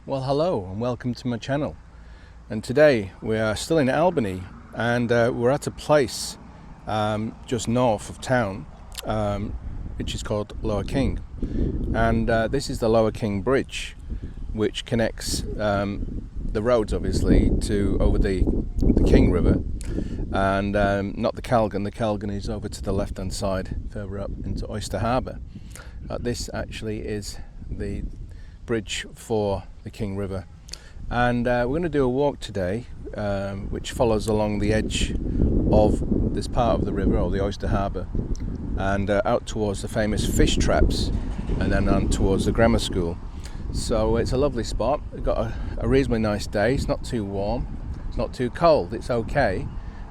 Well, hello and welcome to my channel. And today we are still in Albany, and we're at a place just north of town, which is called Lower King. And this is the Lower King Bridge, which connects the roads, obviously, to over the King River, and not the Calgon. The Calgon is over to the left-hand side, further up into Oyster Harbour. This actually is the bridge for the King River, and we're going to do a walk today which follows along the edge of this part of the river, or the Oyster Harbour, and out towards the famous fish traps, and then on towards the grammar school. So it's a lovely spot. We've got a reasonably nice day. It's not too warm, it's not too cold, it's okay.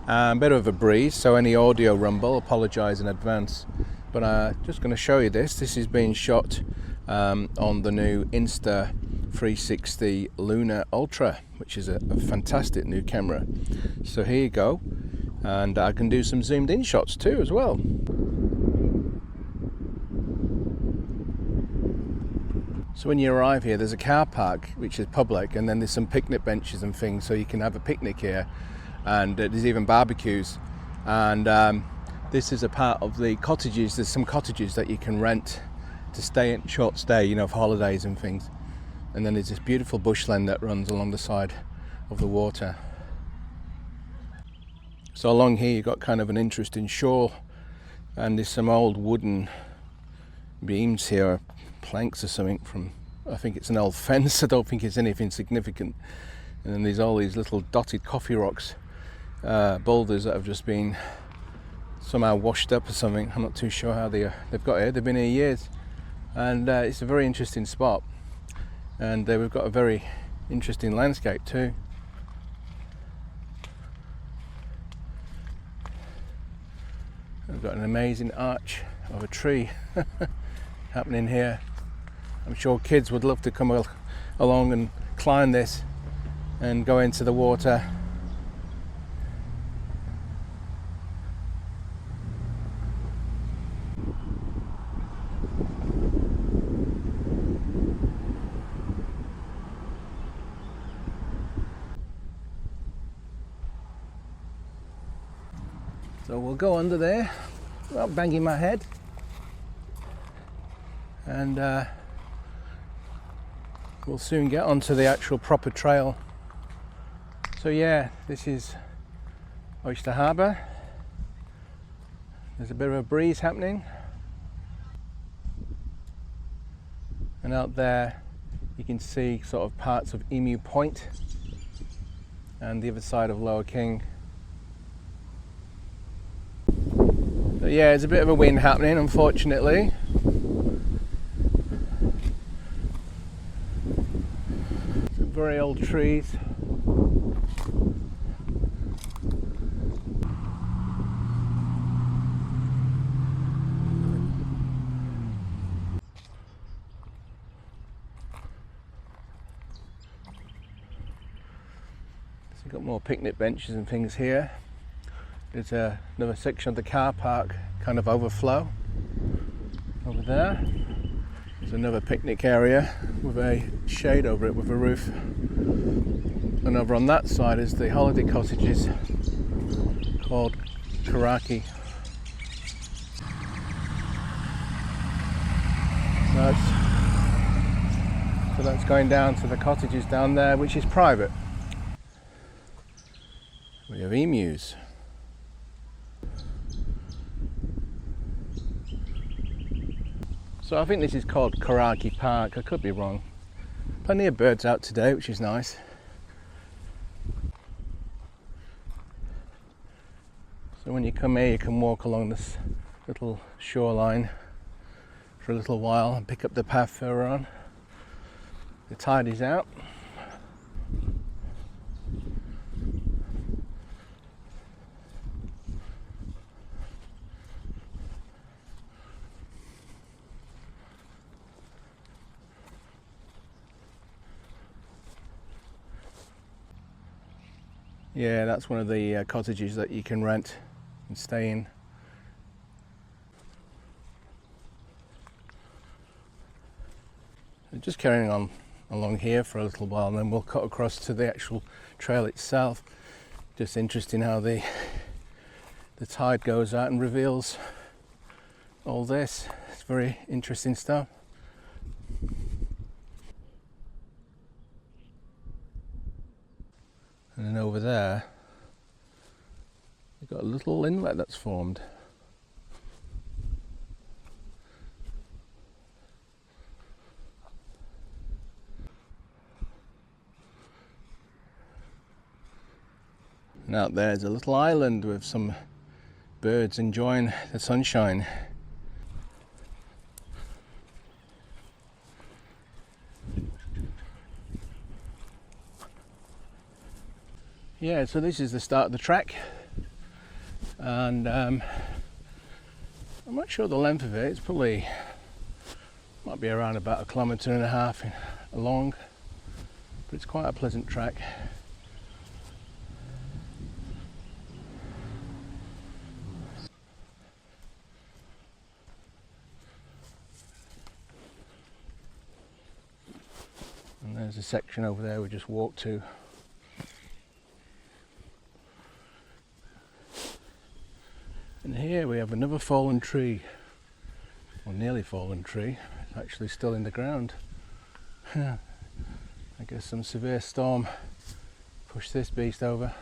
Bit of a breeze, so any audio rumble, apologise in advance. But I'm just going to show you this. This is being shot on the new Insta360 Lunar Ultra, which is a fantastic new camera. So here you go, and I can do some zoomed in shots too as well. So when you arrive here, there's a car park which is public, and then there's some picnic benches and things, so you can have a picnic here, and there's even barbecues. And this is a part of the cottages. There's some cottages that you can rent to stay in, short stay, you know, for holidays and things. And then there's this beautiful bushland that runs along the side of the water. So along here you've got kind of an interesting shore, and there's some old wooden beams here, planks or something from, I think it's an old fence. I don't think it's anything significant. And then there's all these little dotted coffee rocks, boulders that have just been somehow washed up or something. I'm not too sure how they've got here. They've been here years, and it's a very interesting spot, and we've got a very interesting landscape too. We've got an amazing arch of a tree happening here. I'm sure kids would love to come along and climb this and go into the water. So we'll go under there without banging my head, and we'll soon get onto the actual proper trail. So yeah, this is Oyster Harbour. There's a bit of a breeze happening, and out there you can see sort of parts of Emu Point and the other side of Lower King. But yeah, there's a bit of a wind happening, unfortunately. Some very old trees. So we've got more picnic benches and things here. There's another section of the car park kind of overflow over there. There's another picnic area with a shade over it with a roof. And over on that side is the holiday cottages called Coraki. So that's going down to the cottages down there, which is private. We have emus. So I think this is called Coraki Park, I could be wrong. Plenty of birds out today, which is nice. So when you come here, you can walk along this little shoreline for a little while and pick up the path further on. The tide is out. Yeah, that's one of the cottages that you can rent and stay in. Just carrying on along here for a little while, and then we'll cut across to the actual trail itself. Just interesting how the tide goes out and reveals all this. It's very interesting stuff. And then over there, you've got a little inlet that's formed. And out there's a little island with some birds enjoying the sunshine. Yeah, so this is the start of the trek, and I'm not sure the length of it. It's probably might be around about 1.5 kilometers long, but it's quite a pleasant trek. And there's a section over there we just walked to. And here we have another fallen tree, or nearly fallen tree. It's actually still in the ground. I guess some severe storm pushed this beast over.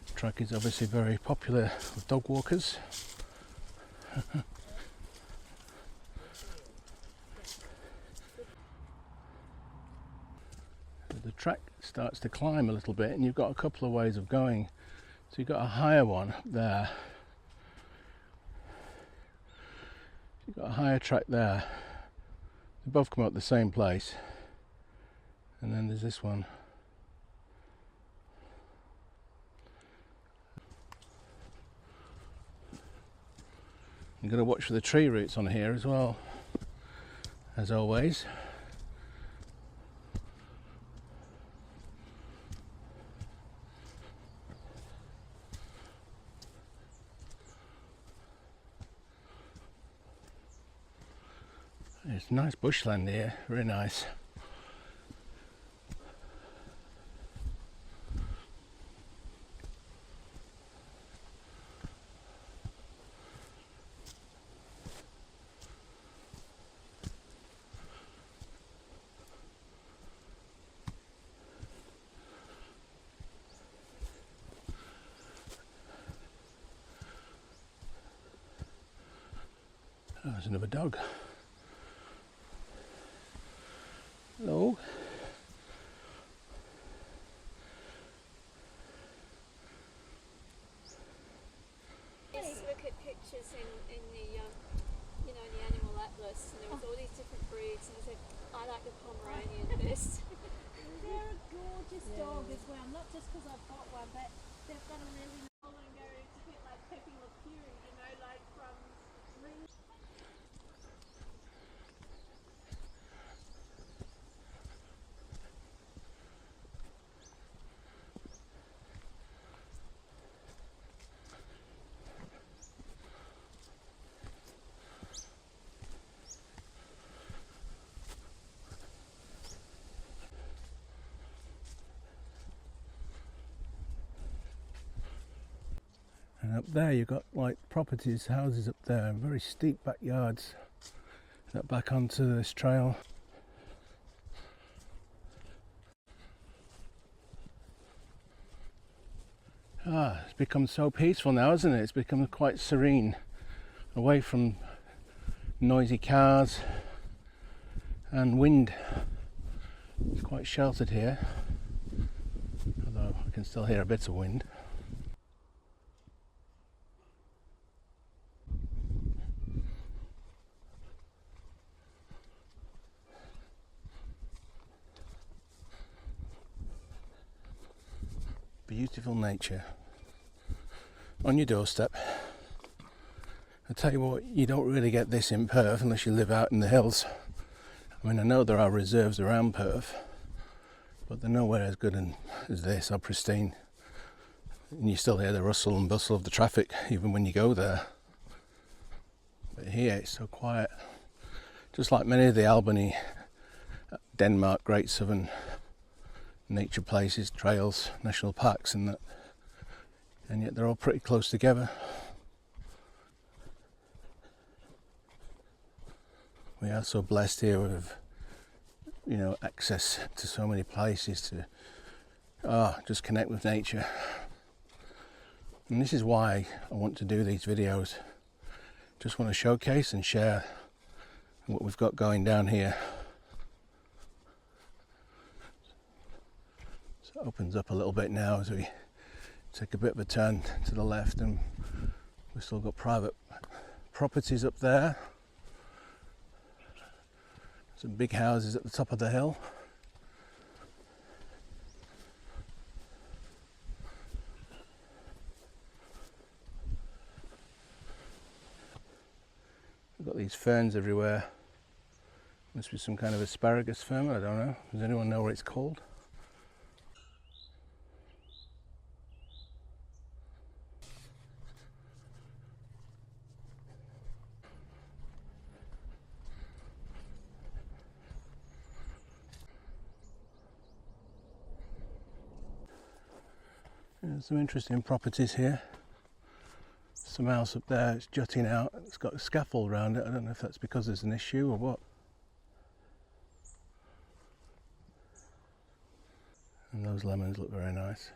This track is obviously very popular with dog walkers. The track starts to climb a little bit, and you've got a couple of ways of going. So you've got a higher one up there. You've got a higher track there. They both come up the same place. And then there's this one. You've got to watch for the tree roots on here as well, as always. It's nice bushland here, very nice. Oh, there's another dog. Hello. Just look at pictures in the you know, in the animal atlas, and there was all these different breeds, and I said I like the Pomeranian best. They're a gorgeous dog as well, not just because I've got one, but they've got a really long and go. It's a bit like Pepe Le Pew, you know, like from Ring. And up there you've got like properties, houses up there, and very steep backyards that back onto this trail. It's become so peaceful now, hasn't it? It's become quite serene, away from noisy cars and wind. It's quite sheltered here, although I can still hear a bit of wind. Beautiful nature on your doorstep. I tell you what, you don't really get this in Perth unless you live out in the hills. I mean, I know there are reserves around Perth, but they're nowhere as good as this, or pristine. And you still hear the rustle and bustle of the traffic even when you go there. But here it's so quiet, just like many of the Albany, Denmark, Great Southern nature places, trails, national parks and that, and yet they're all pretty close together. We are so blessed here with, you know, access to so many places to just connect with nature. And this is why I want to do these videos. Just want to showcase and share what we've got going down here. So it opens up a little bit now as we take a bit of a turn to the left, and we've still got private properties up there. Some big houses at the top of the hill. We've got these ferns everywhere. Must be some kind of asparagus fern, I don't know. Does anyone know what it's called? There's some interesting properties here. Some house up there, it's jutting out, it's got a scaffold around it. I don't know if that's because there's an issue or what. And those lemons look very nice.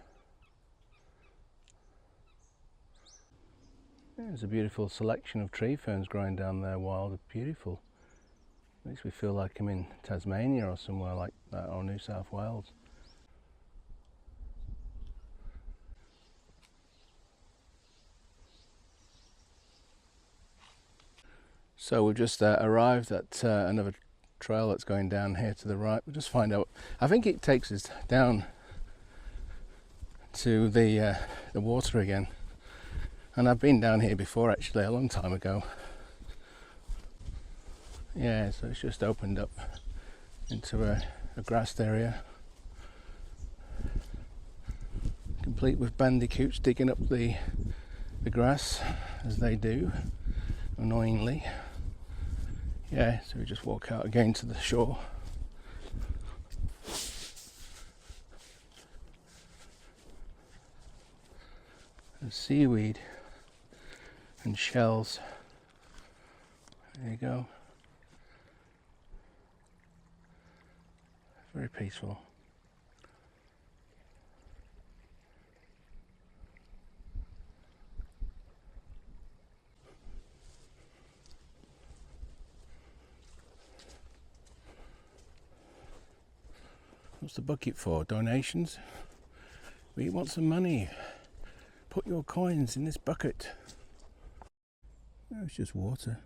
Yeah, there's a beautiful selection of tree ferns growing down there, wild and beautiful. Makes me feel like I'm in Tasmania or somewhere like that, or New South Wales. So we've just arrived at another trail that's going down here to the right. We'll just find out. I think it takes us down to the water again. And I've been down here before, actually, a long time ago. Yeah, so it's just opened up into a grassed area, complete with bandicoots digging up the grass, as they do, annoyingly. Yeah, so we just walk out again to the shore. And seaweed and shells. There you go. Very peaceful. What's the bucket for? Donations? We want some money. Put your coins in this bucket. No, it's just water.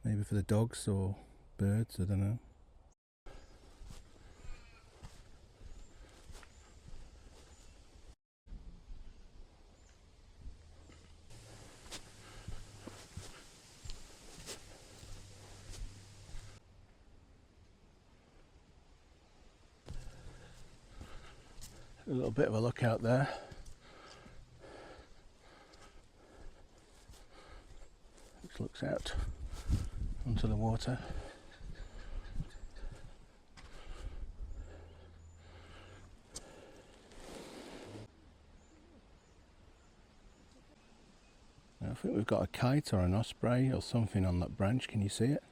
Maybe for the dogs or birds, I don't know. A little bit of a look out there. Which looks out onto the water. Now, I think we've got a kite or an osprey or something on that branch. Can you see it?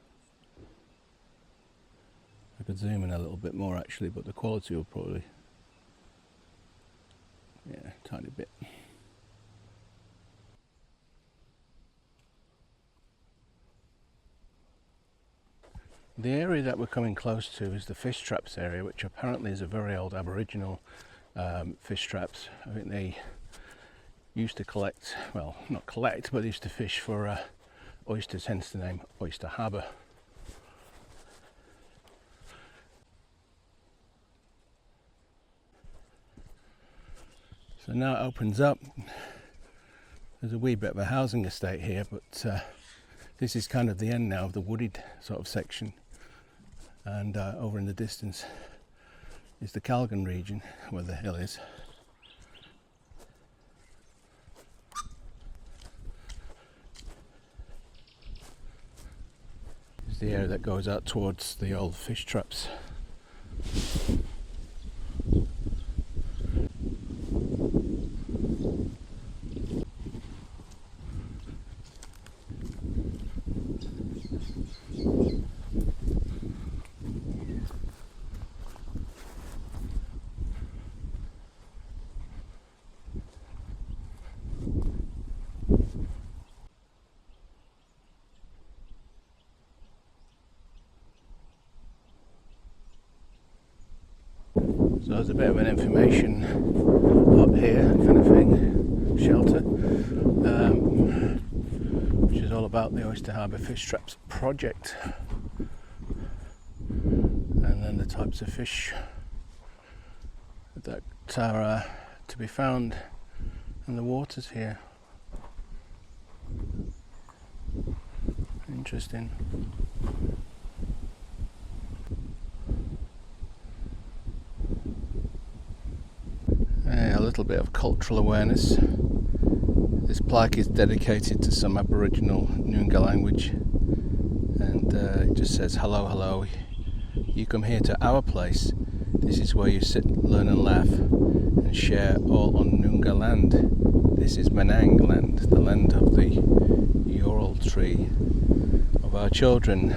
I could zoom in a little bit more actually, but the quality will probably, yeah, tiny bit. The area that we're coming close to is the fish traps area, which apparently is a very old Aboriginal fish traps. I think they used to collect, well, not collect, but they used to fish for oysters, hence the name Oyster Harbour. So now it opens up. There's a wee bit of a housing estate here, but this is kind of the end now of the wooded sort of section. And over in the distance is the Calgon region, where the hill is. It's the area that goes out towards the old fish traps. So there's a bit of an information up here kind of thing, shelter, which is all about the Oyster Harbour Fish Traps project, and then the types of fish that are to be found in the waters here. Interesting. A little bit of cultural awareness. This plaque is dedicated to some Aboriginal Noongar language, and it just says, "Hello, hello. You come here to our place. This is where you sit, learn and laugh, and share all on Noongar land. This is Menang land, the land of the Ural tree, of our children,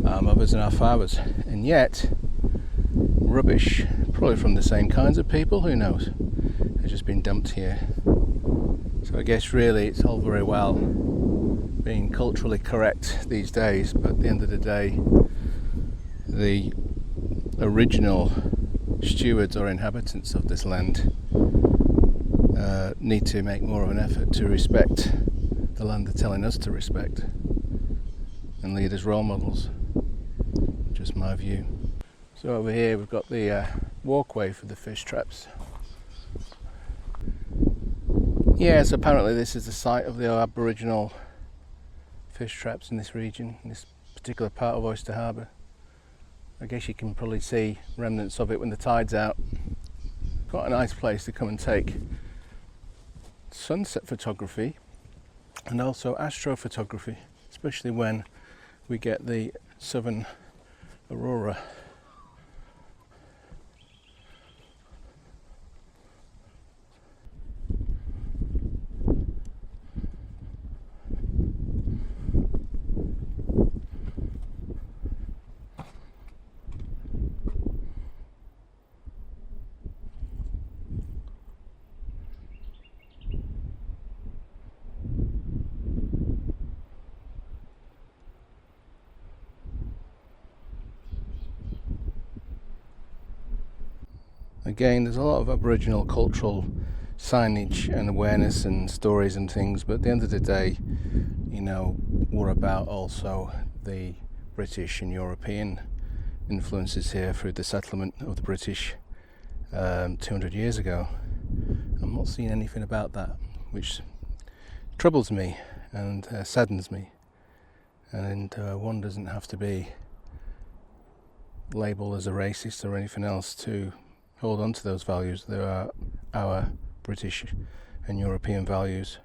our mothers and our fathers." And yet, rubbish, probably from the same kinds of people, who knows, has just been dumped here. So I guess really it's all very well being culturally correct these days, but at the end of the day, the original stewards or inhabitants of this land need to make more of an effort to respect the land they're telling us to respect and lead as role models. Just my view. So over here we've got the walkway for the fish traps. Yes, apparently this is the site of the Aboriginal fish traps in this region, in this particular part of Oyster Harbour. I guess you can probably see remnants of it when the tide's out. Quite a nice place to come and take sunset photography and also astrophotography, especially when we get the southern aurora. Again, there's a lot of Aboriginal cultural signage and awareness and stories and things, but at the end of the day, you know, we're about also the British and European influences here through the settlement of the British 200 years ago. I'm not seeing anything about that, which troubles me and saddens me. And one doesn't have to be labelled as a racist or anything else to hold on to those values. They are our British and European values.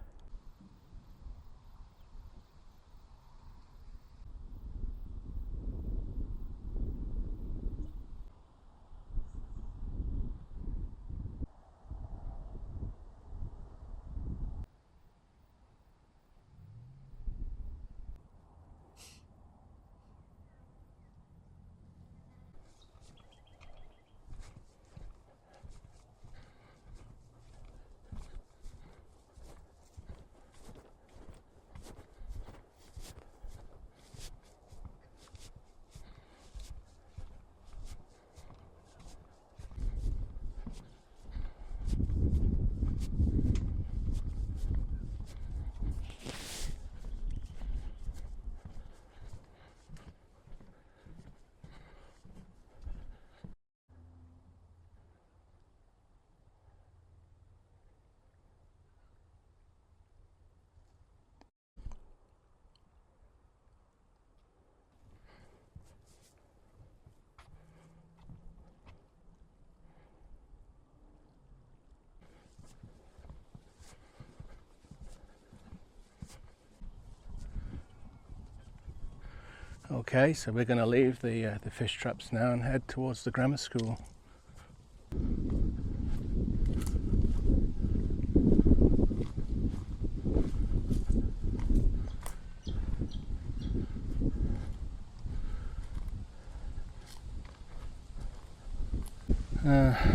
Okay, so we're going to leave the fish traps now and head towards the grammar school.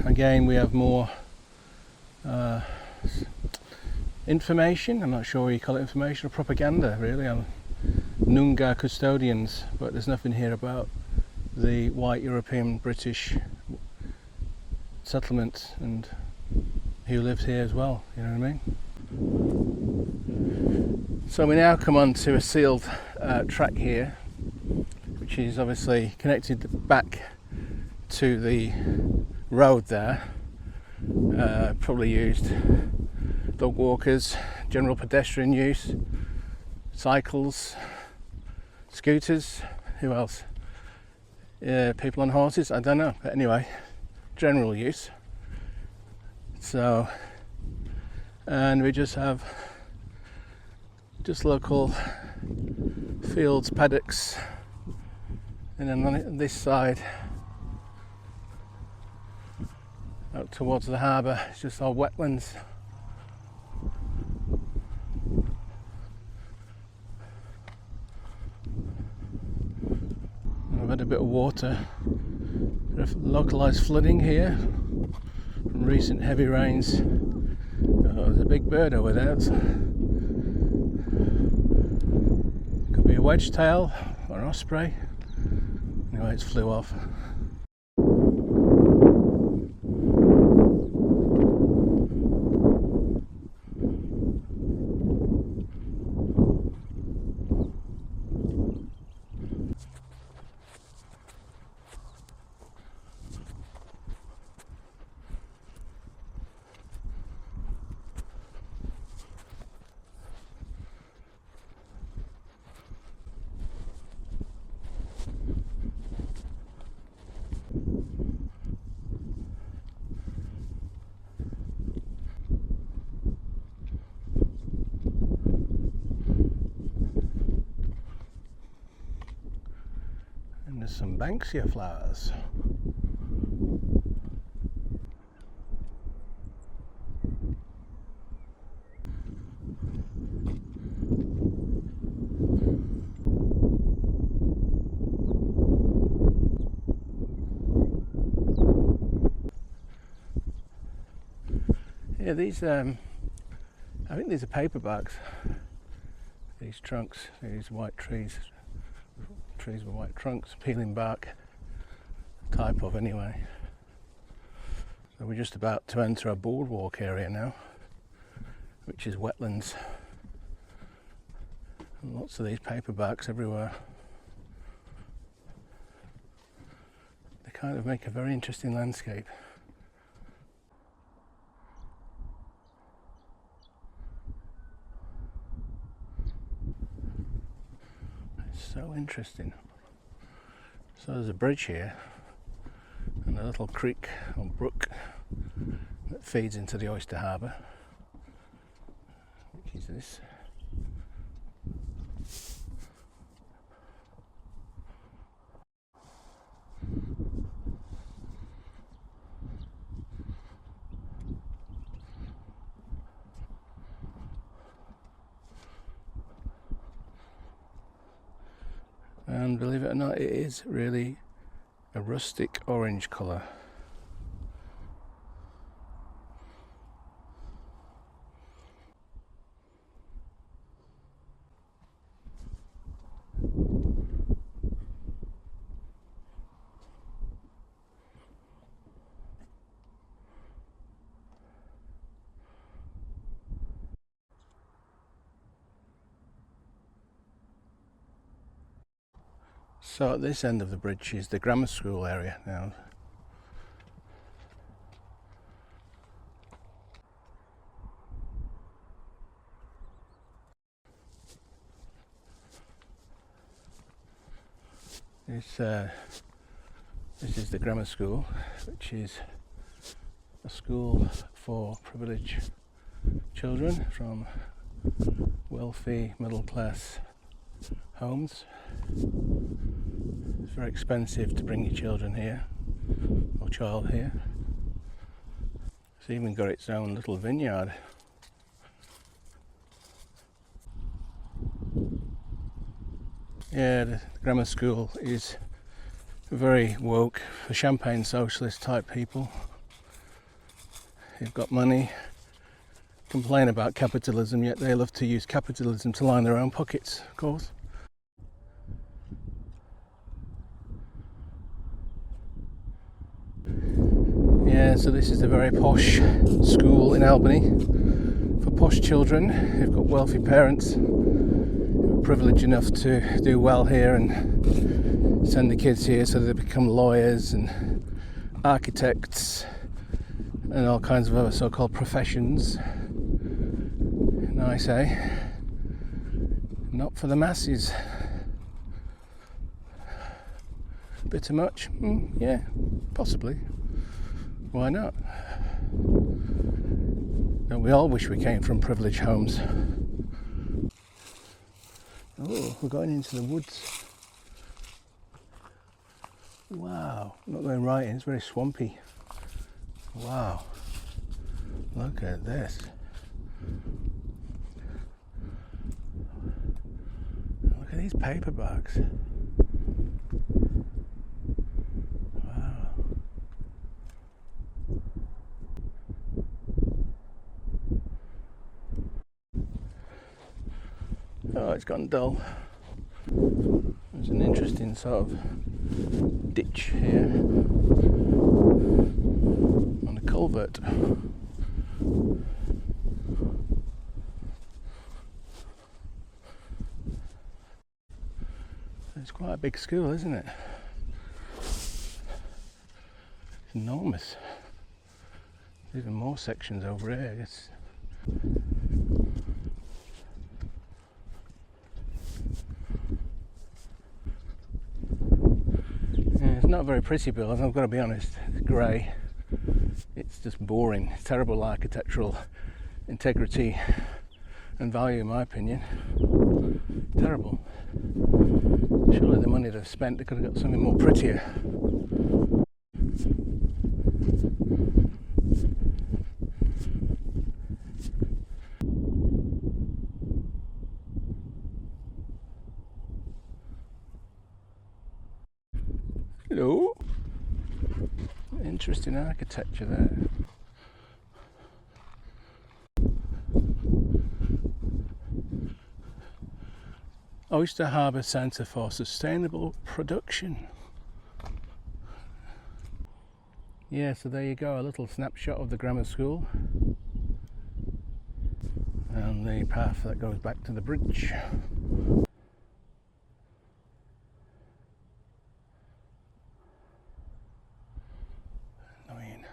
Again, we have more information. I'm not sure what you call it, information or propaganda, really, on Noongar custodians, but there's nothing here about the white European British settlement and who lives here as well, you know what I mean? So we now come on to a sealed track here, which is obviously connected back to the road there, probably used dog walkers, general pedestrian use, cycles, scooters, who else? People on horses, I don't know, but anyway, general use. So, and we just have local fields, paddocks, and then on this side out towards the harbour, it's just all wetlands. I've had a bit of water, localised flooding here from recent heavy rains. Oh, there's a big bird over there. Could be a wedge-tail or an osprey. Anyway, it's flew off. There's some Banksia flowers. Yeah, these I think these are paperbacks. These trunks, these white trees with white trunks, peeling bark type of, anyway. So we're just about to enter a boardwalk area now, which is wetlands. And lots of these paperbacks everywhere. They kind of make a very interesting landscape. So interesting. So there's a bridge here and a little creek or brook that feeds into the Oyster Harbour, which is this. And believe it or not, it is really a rustic orange colour. So at this end of the bridge is the grammar school area now. This is the grammar school, which is a school for privileged children from wealthy middle class homes. It's very expensive to bring your children here, or child here. It's even got its own little vineyard. Yeah, the grammar school is very woke for champagne socialist type people. They've got money, complain about capitalism, yet they love to use capitalism to line their own pockets, of course. Yeah, so this is a very posh school in Albany for posh children who've got wealthy parents who are privileged enough to do well here and send the kids here so they become lawyers and architects and all kinds of other so-called professions. And I say, not for the masses. Bit too much? Yeah, possibly. Why not? Don't we all wish we came from privileged homes? Oh, we're going into the woods. Wow, not going right in, it's very swampy. Wow, look at this. Look at these paperbacks. Oh, it's gone dull. There's an interesting sort of ditch here on a culvert. It's quite a big school, isn't it? It's enormous. There's even more sections over here, I guess. It's not a very pretty building, I've got to be honest. It's grey. It's just boring. It's terrible architectural integrity and value, in my opinion. Terrible. Surely the money they've spent, they could have got something more prettier. Hello. Interesting architecture there. Oyster Harbour Centre for Sustainable Production. Yeah, so there you go, a little snapshot of the grammar school and the path that goes back to the bridge. Annoying.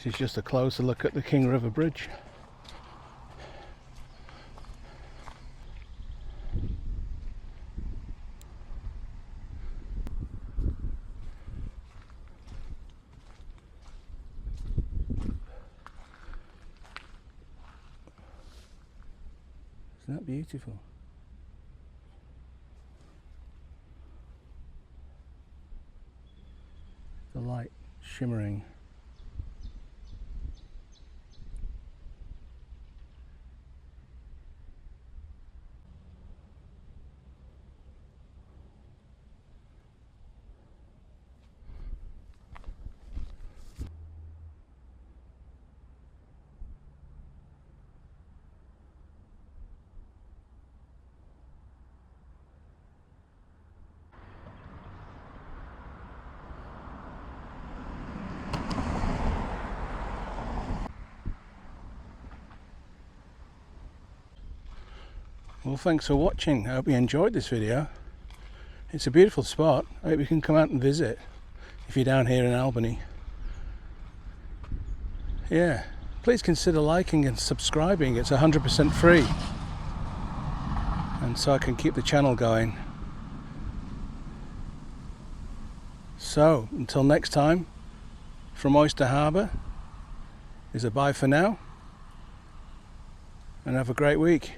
This is just a closer look at the King River Bridge. Isn't that beautiful? The light shimmering. Well, thanks for watching. I hope you enjoyed this video. It's a beautiful spot. I hope you can come out and visit if you're down here in Albany. Yeah, please consider liking and subscribing. It's 100% free, and so I can keep the channel going. So until next time, from Oyster Harbour is a bye for now, and have a great week.